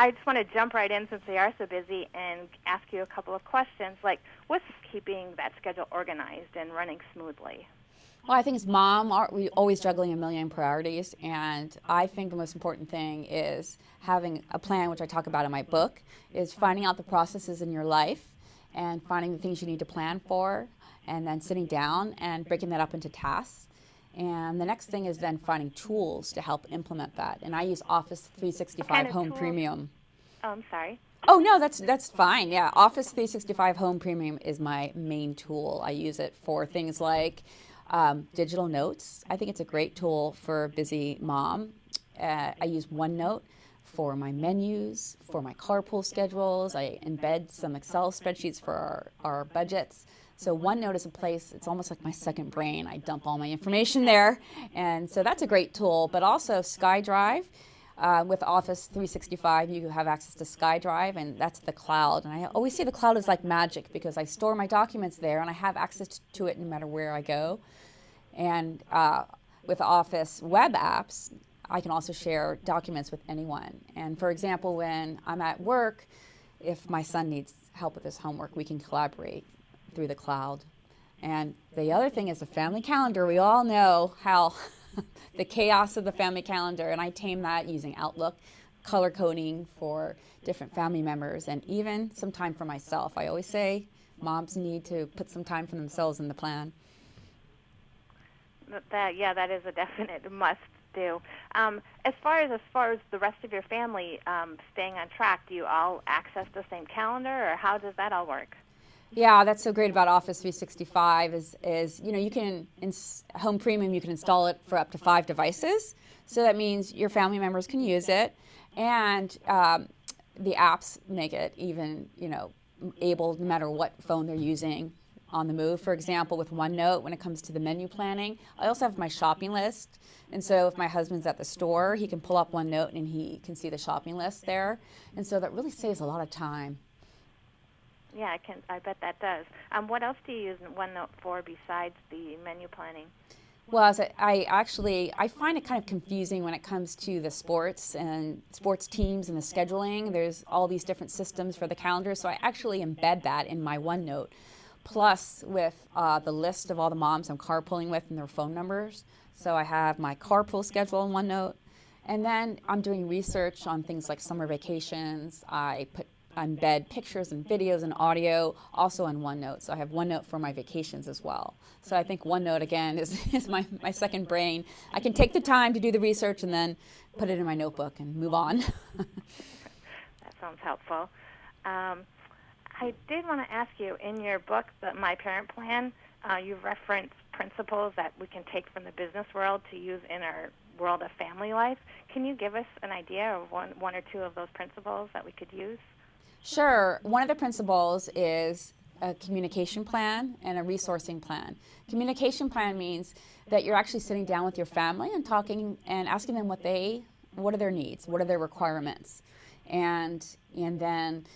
I just want to jump right in since we are so busy and ask you a couple of questions, like what's keeping that schedule organized and running smoothly? Well, I think as mom, we always juggling a million priorities, and I think the most important thing is having a plan, which I talk about in my book, is finding out the processes in your life and finding the things you need to plan for, and then sitting down and breaking that up into tasks. And the next thing is then finding tools to help implement that. And I use Office What 365 kind of Home tools? Premium. Oh, I'm sorry. Oh no, that's fine. Yeah, Office 365 Home Premium is my main tool. I use it for things like digital notes. I think it's a great tool for a busy mom. I use OneNote for my menus, for my carpool schedules. I embed some Excel spreadsheets for our budgets. So OneNote is a place, it's almost like my second brain. I dump all my information there. And so that's a great tool. But also SkyDrive. With Office 365, you have access to SkyDrive, and that's the cloud. And I always say the cloud is like magic because I store my documents there and I have access to it no matter where I go. And with Office web apps, I can also share documents with anyone. And for example, when I'm at work, if my son needs help with his homework, we can collaborate through the cloud. And the other thing is the family calendar. We all know how the chaos of the family calendar, and I tame that using Outlook, color coding for different family members, and even some time for myself. I always say moms need to put some time for themselves in the plan. That is a definite must do. As far as the rest of your family staying on track, do you all access the same calendar, or how does that all work? Yeah, that's so great about Office 365 is you can, Home Premium, you can install it for up to 5 devices. So that means your family members can use it, and the apps make it even, able no matter what phone they're using on the move. For example, with OneNote, when it comes to the menu planning, I also have my shopping list. And so if my husband's at the store, he can pull up OneNote and he can see the shopping list there. And so that really saves a lot of time. Yeah, I bet that does. What else do you use OneNote for besides the menu planning? Well, I find it kind of confusing when it comes to the sports and sports teams and the scheduling. There's all these different systems for the calendar, so I actually embed that in my OneNote. Plus, with the list of all the moms I'm carpooling with and their phone numbers. So I have my carpool schedule in OneNote. And then I'm doing research on things like summer vacations. I embed pictures and videos and audio also on OneNote. So I have OneNote for my vacations as well. So I think OneNote, again, is my second brain. I can take the time to do the research and then put it in my notebook and move on. That sounds helpful. I did want to ask you, in your book, My Parent Plan, you reference principles that we can take from the business world to use in our world of family life. Can you give us an idea of one or two of those principles that we could use? Sure. One of the principles is a communication plan and a resourcing plan. Communication plan means that you're actually sitting down with your family and talking and asking them what are their needs, what are their requirements, and then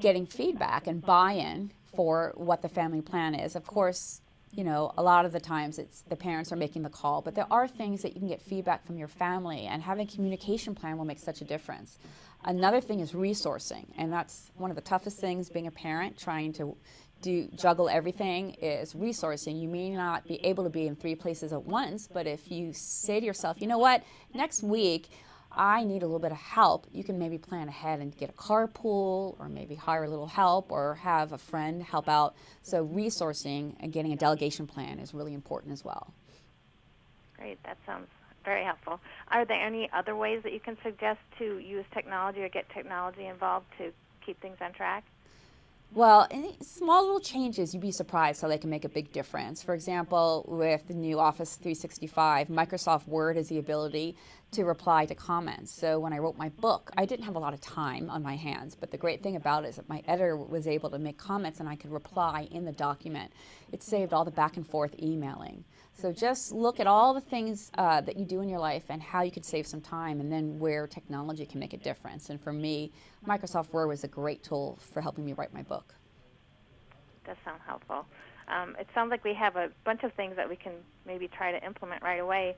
getting feedback and buy-in for what the family plan is. Of course, a lot of the times it's the parents are making the call, but there are things that you can get feedback from your family, and having a communication plan will make such a difference. Another thing is resourcing, and that's one of the toughest things being a parent, trying to juggle everything, is resourcing. You may not be able to be in 3 places at once, but if you say to yourself, you know what, next week I need a little bit of help, you can maybe plan ahead and get a carpool, or maybe hire a little help, or have a friend help out. So resourcing and getting a delegation plan is really important as well. Great, that sounds very helpful. Are there any other ways that you can suggest to use technology or get technology involved to keep things on track? Well, any small little changes, you'd be surprised how they can make a big difference. For example, with the new Office 365, Microsoft Word has the ability to reply to comments. So when I wrote my book, I didn't have a lot of time on my hands, but the great thing about it is that my editor was able to make comments and I could reply in the document. It saved all the back and forth emailing. So just look at all the things that you do in your life and how you could save some time, and then where technology can make a difference. And for me, Microsoft Word was a great tool for helping me write my book. Does sound helpful. It sounds like we have a bunch of things that we can maybe try to implement right away.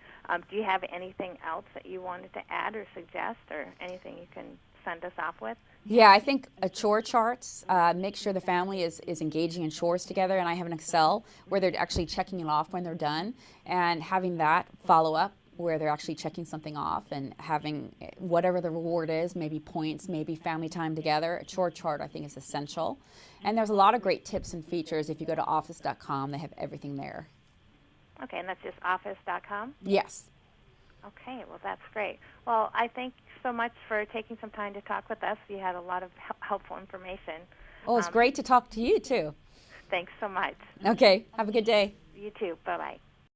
Do you have anything else that you wanted to add or suggest, or anything you can send us off with? Yeah, I think a chore charts, make sure the family is engaging in chores together. And I have an Excel where they're actually checking it off when they're done, and having that follow up where they're actually checking something off and having whatever the reward is, maybe points, maybe family time together. A chore chart, I think, is essential. And there's a lot of great tips and features. If you go to office.com, they have everything there. Okay, and that's just office.com? Yes. Okay, well, that's great. Well, I thank you so much for taking some time to talk with us. You had a lot of helpful information. Oh, it's great to talk to you, too. Thanks so much. Okay, have a good day. You too. Bye-bye.